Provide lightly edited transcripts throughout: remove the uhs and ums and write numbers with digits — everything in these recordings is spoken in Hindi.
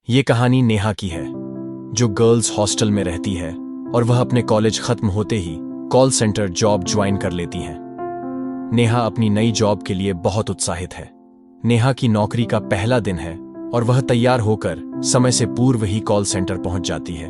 ये कहानी नेहा की है, जो गर्ल्स हॉस्टल में रहती है और वह अपने कॉलेज खत्म होते ही कॉल सेंटर जॉब ज्वाइन कर लेती है। नेहा अपनी नई जॉब के लिए बहुत उत्साहित है। नेहा की नौकरी का पहला दिन है और वह तैयार होकर समय से पूर्व ही कॉल सेंटर पहुंच जाती है,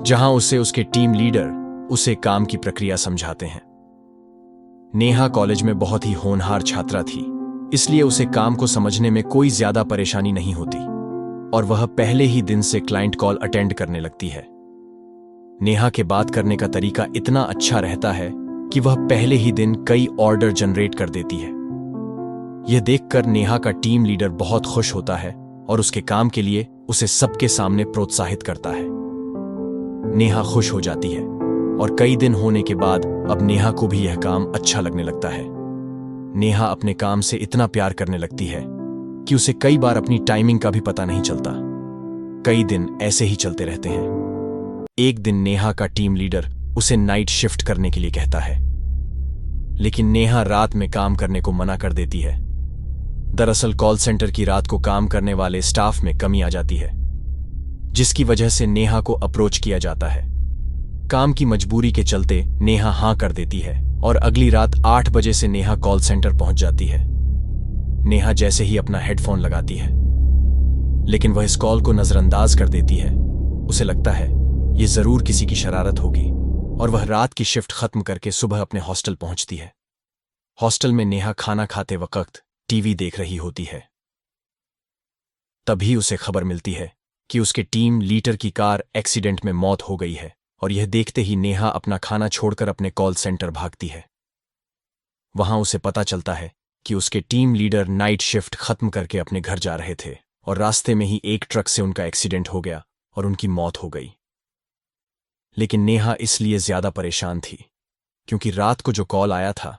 जहां उसे उसके टीम लीडर उसे काम की प्रक्रिया समझाते हैं। नेहा कॉलेज में बहुत ही होनहार छात्रा थी, इसलिए उसे काम को समझने में कोई ज्यादा परेशानी नहीं होती और वह पहले ही दिन से क्लाइंट कॉल अटेंड करने लगती है। नेहा के बात करने का तरीका इतना अच्छा रहता है कि वह पहले ही दिन कई ऑर्डर जनरेट कर देती है। यह देखकर नेहा का टीम लीडर बहुत खुश होता है और उसके काम के लिए उसे सबके सामने प्रोत्साहित करता है। नेहा खुश हो जाती है और कई दिन होने के बाद अब नेहा को भी यह काम अच्छा लगने लगता है। नेहा अपने काम से इतना प्यार करने लगती है कि उसे कई बार अपनी टाइमिंग का भी पता नहीं चलता। कई दिन ऐसे ही चलते रहते हैं। एक दिन नेहा का टीम लीडर उसे नाइट शिफ्ट करने के लिए कहता है, लेकिन नेहा रात में काम करने को मना कर देती है। दरअसल कॉल सेंटर की रात को काम करने वाले स्टाफ में कमी आ जाती है, जिसकी वजह से नेहा को अप्रोच किया जाता है। काम की मजबूरी के चलते नेहा हां कर देती है और अगली रात 8 बजे से नेहा कॉल सेंटर पहुंच जाती है। नेहा जैसे ही अपना हेडफोन लगाती है, लेकिन वह इस कॉल को नजरअंदाज कर देती है। उसे लगता है यह जरूर किसी की शरारत होगी और वह रात की शिफ्ट खत्म करके सुबह अपने हॉस्टल पहुंचती है। हॉस्टल में नेहा खाना खाते वक्त टीवी देख रही होती है। तभी उसे खबर मिलती है कि उसके टीम लीडर की कार एक्सीडेंट में मौत हो गई है और यह देखते ही नेहा अपना खाना छोड़कर अपने कॉल सेंटर भागती है। वहां उसे पता चलता है कि उसके टीम लीडर नाइट शिफ्ट खत्म करके अपने घर जा रहे थे और रास्ते में ही एक ट्रक से उनका एक्सीडेंट हो गया और उनकी मौत हो गई। लेकिन नेहा इसलिए ज्यादा परेशान थी क्योंकि रात को जो कॉल आया था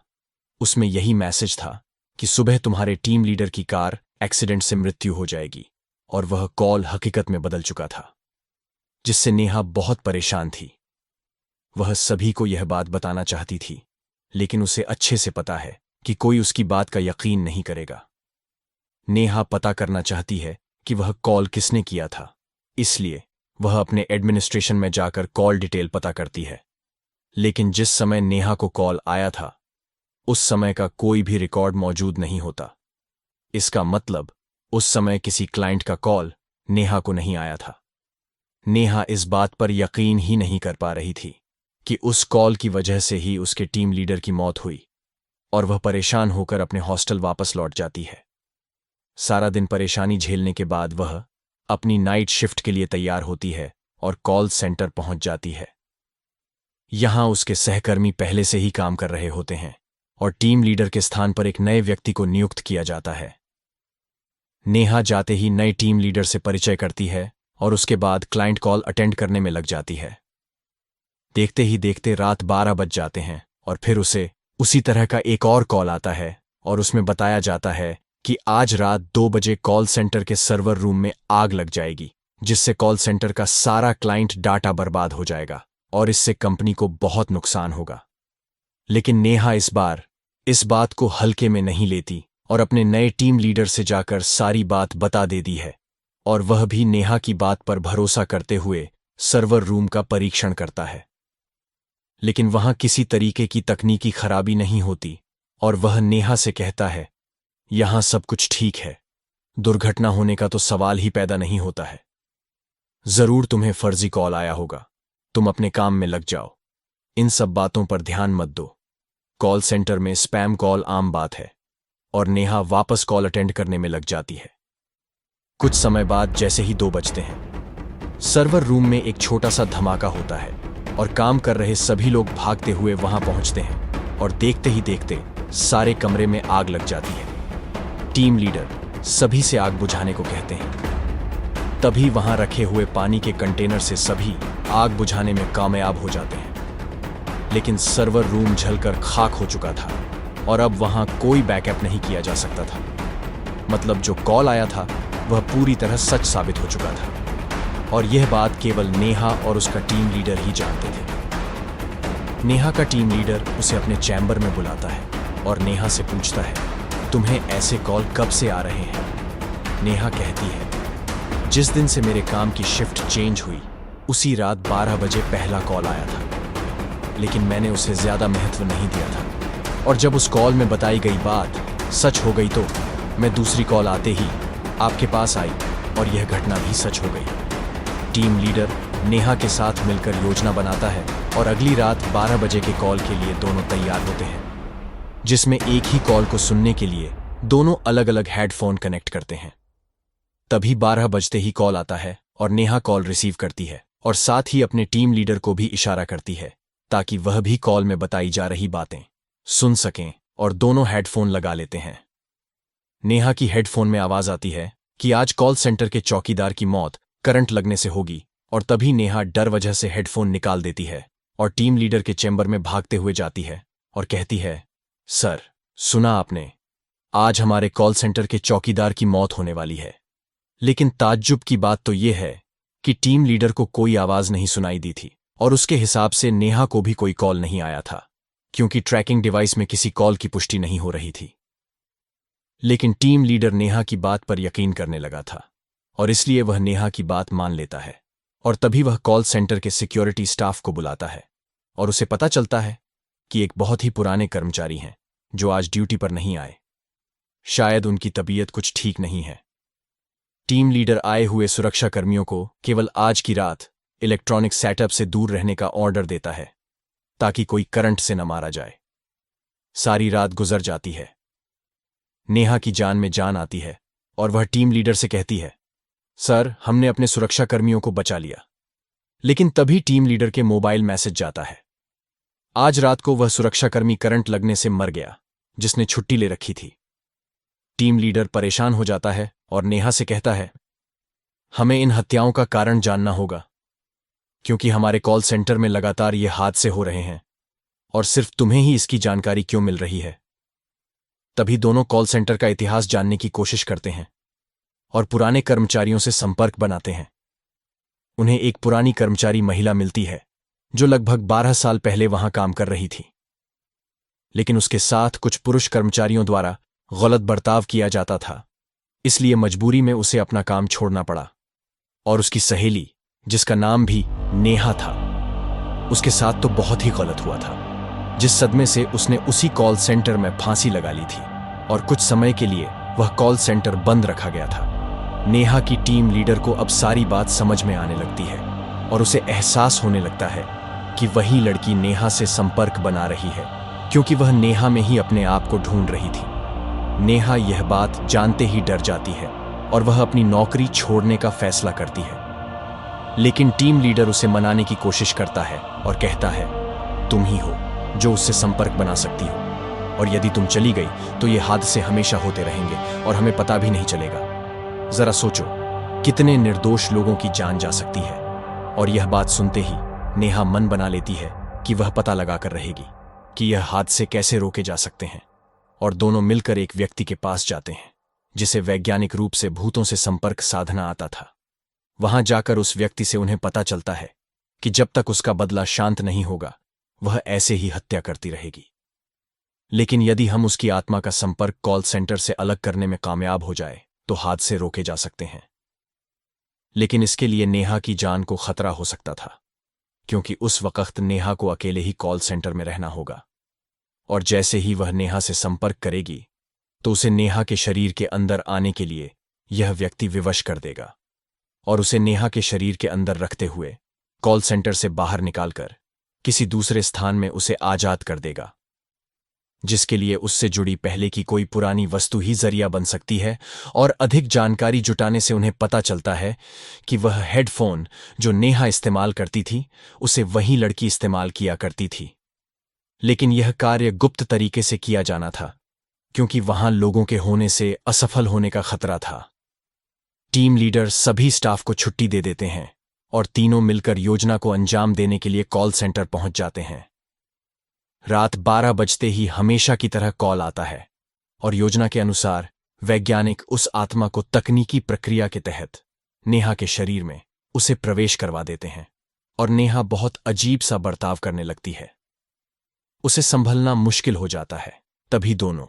उसमें यही मैसेज था कि सुबह तुम्हारे टीम लीडर की कार एक्सीडेंट से मृत्यु हो जाएगी, और वह कॉल हकीकत में बदल चुका था, जिससे नेहा बहुत परेशान थी। वह सभी को यह बात बताना चाहती थी, लेकिन उसे अच्छे से पता है कि कोई उसकी बात का यकीन नहीं करेगा। नेहा पता करना चाहती है कि वह कॉल किसने किया था, इसलिए वह अपने एडमिनिस्ट्रेशन में जाकर कॉल डिटेल पता करती है। लेकिन जिस समय नेहा को कॉल आया था उस समय का कोई भी रिकॉर्ड मौजूद नहीं होता। इसका मतलब उस समय किसी क्लाइंट का कॉल नेहा को नहीं आया था। नेहा इस बात पर यकीन ही नहीं कर पा रही थी कि उस कॉल की वजह से ही उसके टीम लीडर की मौत हुई, और वह परेशान होकर अपने हॉस्टल वापस लौट जाती है। सारा दिन परेशानी झेलने के बाद वह अपनी नाइट शिफ्ट के लिए तैयार होती है और कॉल सेंटर पहुंच जाती है। यहां उसके सहकर्मी पहले से ही काम कर रहे होते हैं और टीम लीडर के स्थान पर एक नए व्यक्ति को नियुक्त किया जाता है। नेहा जाते ही नए टीम लीडर से परिचय करती है और उसके बाद क्लाइंट कॉल अटेंड करने में लग जाती है। देखते ही देखते रात 12 बज जाते हैं और फिर उसे उसी तरह का एक और कॉल आता है और उसमें बताया जाता है कि आज रात 2 बजे कॉल सेंटर के सर्वर रूम में आग लग जाएगी, जिससे कॉल सेंटर का सारा क्लाइंट डाटा बर्बाद हो जाएगा और इससे कंपनी को बहुत नुकसान होगा। लेकिन नेहा इस बार इस बात को हल्के में नहीं लेती और अपने नए टीम लीडर से जाकर सारी बात बता देती है, और वह भी नेहा की बात पर भरोसा करते हुए सर्वर रूम का परीक्षण करता है। लेकिन वहां किसी तरीके की तकनीकी खराबी नहीं होती और वह नेहा से कहता है, यहां सब कुछ ठीक है, दुर्घटना होने का तो सवाल ही पैदा नहीं होता है। जरूर तुम्हें फर्जी कॉल आया होगा, तुम अपने काम में लग जाओ, इन सब बातों पर ध्यान मत दो। कॉल सेंटर में स्पैम कॉल आम बात है। और नेहा वापस कॉल अटेंड करने में लग जाती है। कुछ समय बाद जैसे ही 2 बजते हैं, सर्वर रूम में एक छोटा सा धमाका होता है और काम कर रहे सभी लोग भागते हुए वहां पहुंचते हैं और देखते ही देखते सारे कमरे में आग लग जाती है। टीम लीडर सभी से आग बुझाने को कहते हैं। तभी वहां रखे हुए पानी के कंटेनर से सभी आग बुझाने में कामयाब हो जाते हैं, लेकिन सर्वर रूम जलकर खाक हो चुका था और अब वहां कोई बैकअप नहीं किया जा सकता था। मतलब जो कॉल आया था वह पूरी तरह सच साबित हो चुका था, और यह बात केवल नेहा और उसका टीम लीडर ही जानते थे। नेहा का टीम लीडर उसे अपने चैम्बर में बुलाता है और नेहा से पूछता है, तुम्हें ऐसे कॉल कब से आ रहे हैं? नेहा कहती है, जिस दिन से मेरे काम की शिफ्ट चेंज हुई उसी रात 12 बजे पहला कॉल आया था, लेकिन मैंने उसे ज्यादा महत्व नहीं दिया था। और जब उस कॉल में बताई गई बात सच हो गई तो मैं दूसरी कॉल आते ही आपके पास आई और यह घटना भी सच हो गई। टीम लीडर नेहा के साथ मिलकर योजना बनाता है और अगली रात 12 बजे के कॉल के लिए दोनों तैयार होते हैं, जिसमें एक ही कॉल को सुनने के लिए दोनों अलग अलग हेडफोन कनेक्ट करते हैं। तभी 12 बजते ही कॉल आता है और नेहा कॉल रिसीव करती है और साथ ही अपने टीम लीडर को भी इशारा करती है ताकि वह भी कॉल में बताई जा रही बातें सुन सकें, और दोनों हेडफोन लगा लेते हैं। नेहा की हेडफोन में आवाज आती है कि आज कॉल सेंटर के चौकीदार की मौत करंट लगने से होगी, और तभी नेहा डर वजह से हेडफोन निकाल देती है और टीम लीडर के चैम्बर में भागते हुए जाती है और कहती है, सर सुना आपने, आज हमारे कॉल सेंटर के चौकीदार की मौत होने वाली है। लेकिन ताज्जुब की बात तो यह है कि टीम लीडर को कोई आवाज नहीं सुनाई दी थी और उसके हिसाब से नेहा को भी कोई कॉल नहीं आया था, क्योंकि ट्रैकिंग डिवाइस में किसी कॉल की पुष्टि नहीं हो रही थी। लेकिन टीम लीडर नेहा की बात पर यकीन करने लगा था और इसलिए वह नेहा की बात मान लेता है, और तभी वह कॉल सेंटर के सिक्योरिटी स्टाफ को बुलाता है और उसे पता चलता है कि एक बहुत ही पुराने कर्मचारी हैं जो आज ड्यूटी पर नहीं आए। शायद उनकी तबीयत कुछ ठीक नहीं है। टीम लीडर आए हुए सुरक्षा कर्मियों को केवल आज की रात इलेक्ट्रॉनिक सेटअप से दूर रहने का ऑर्डर देता है ताकि कोई करंट से न मारा जाए। सारी रात गुजर जाती है। नेहा की जान में जान आती है और वह टीम लीडर से कहती है, सर हमने अपने सुरक्षा कर्मियों को बचा लिया। लेकिन तभी टीम लीडर के मोबाइल मैसेज जाता है, आज रात को वह सुरक्षाकर्मी करंट लगने से मर गया जिसने छुट्टी ले रखी थी। टीम लीडर परेशान हो जाता है और नेहा से कहता है, हमें इन हत्याओं का कारण जानना होगा, क्योंकि हमारे कॉल सेंटर में लगातार ये हादसे हो रहे हैं और सिर्फ तुम्हें ही इसकी जानकारी क्यों मिल रही है। तभी दोनों कॉल सेंटर का इतिहास जानने की कोशिश करते हैं और पुराने कर्मचारियों से संपर्क बनाते हैं। उन्हें एक पुरानी कर्मचारी महिला मिलती है जो लगभग 12 साल पहले वहां काम कर रही थी, लेकिन उसके साथ कुछ पुरुष कर्मचारियों द्वारा गलत बर्ताव किया जाता था, इसलिए मजबूरी में उसे अपना काम छोड़ना पड़ा। और उसकी सहेली, जिसका नाम भी नेहा था, उसके साथ तो बहुत ही गलत हुआ था, जिस सदमे से उसने उसी कॉल सेंटर में फांसी लगा ली थी और कुछ समय के लिए वह कॉल सेंटर बंद रखा गया था। नेहा की टीम लीडर को अब सारी बात समझ में आने लगती है और उसे एहसास होने लगता है कि वही लड़की नेहा से संपर्क बना रही है, क्योंकि वह नेहा में ही अपने आप को ढूंढ रही थी। नेहा यह बात जानते ही डर जाती है और वह अपनी नौकरी छोड़ने का फैसला करती है। लेकिन टीम लीडर उसे मनाने की कोशिश करता है और कहता है, तुम ही हो जो उससे संपर्क बना सकती हो, और यदि तुम चली गई तो ये हादसे हमेशा होते रहेंगे और हमें पता भी नहीं चलेगा। जरा सोचो, कितने निर्दोष लोगों की जान जा सकती है। और यह बात सुनते ही नेहा मन बना लेती है कि वह पता लगाकर रहेगी कि यह हादसे कैसे रोके जा सकते हैं, और दोनों मिलकर एक व्यक्ति के पास जाते हैं जिसे वैज्ञानिक रूप से भूतों से संपर्क साधना आता था। वहां जाकर उस व्यक्ति से उन्हें पता चलता है कि जब तक उसका बदला शांत नहीं होगा वह ऐसे ही हत्या करती रहेगी। लेकिन यदि हम उसकी आत्मा का संपर्क कॉल सेंटर से अलग करने में कामयाब हो जाए तो हादसे रोके जा सकते हैं। लेकिन इसके लिए नेहा की जान को खतरा हो सकता था, क्योंकि उस वक्त नेहा को अकेले ही कॉल सेंटर में रहना होगा, और जैसे ही वह नेहा से संपर्क करेगी तो उसे नेहा के शरीर के अंदर आने के लिए यह व्यक्ति विवश कर देगा और उसे नेहा के शरीर के अंदर रखते हुए कॉल सेंटर से बाहर निकालकर किसी दूसरे स्थान में उसे आजाद कर देगा, जिसके लिए उससे जुड़ी पहले की कोई पुरानी वस्तु ही जरिया बन सकती है। और अधिक जानकारी जुटाने से उन्हें पता चलता है कि वह हेडफोन जो नेहा इस्तेमाल करती थी उसे वही लड़की इस्तेमाल किया करती थी। लेकिन यह कार्य गुप्त तरीके से किया जाना था, क्योंकि वहां लोगों के होने से असफल होने का खतरा था। टीम लीडर सभी स्टाफ को छुट्टी दे देते हैं और तीनों मिलकर योजना को अंजाम देने के लिए कॉल सेंटर पहुंच जाते हैं। रात 12 बजते ही हमेशा की तरह कॉल आता है और योजना के अनुसार वैज्ञानिक उस आत्मा को तकनीकी प्रक्रिया के तहत नेहा के शरीर में उसे प्रवेश करवा देते हैं और नेहा बहुत अजीब सा बर्ताव करने लगती है। उसे संभलना मुश्किल हो जाता है। तभी दोनों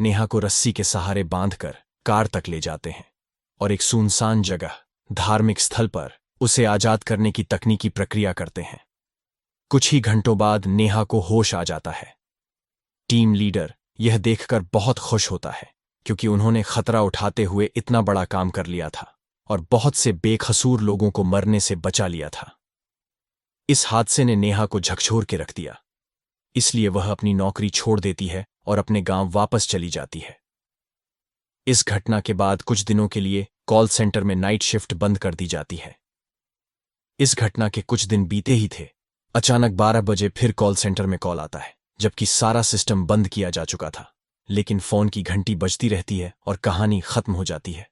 नेहा को रस्सी के सहारे बांधकर कार तक ले जाते हैं और एक सुनसान जगह धार्मिक स्थल पर उसे आजाद करने की तकनीकी प्रक्रिया करते हैं। कुछ ही घंटों बाद नेहा को होश आ जाता है। टीम लीडर यह देखकर बहुत खुश होता है, क्योंकि उन्होंने खतरा उठाते हुए इतना बड़ा काम कर लिया था और बहुत से बेकसूर लोगों को मरने से बचा लिया था। इस हादसे ने नेहा को झकझोर के रख दिया, इसलिए वह अपनी नौकरी छोड़ देती है और अपने गांव वापस चली जाती है। इस घटना के बाद कुछ दिनों के लिए कॉल सेंटर में नाइट शिफ्ट बंद कर दी जाती है। इस घटना के कुछ दिन बीते ही थे, अचानक 12 बजे फिर कॉल सेंटर में कॉल आता है, जबकि सारा सिस्टम बंद किया जा चुका था। लेकिन फोन की घंटी बजती रहती है और कहानी खत्म हो जाती है।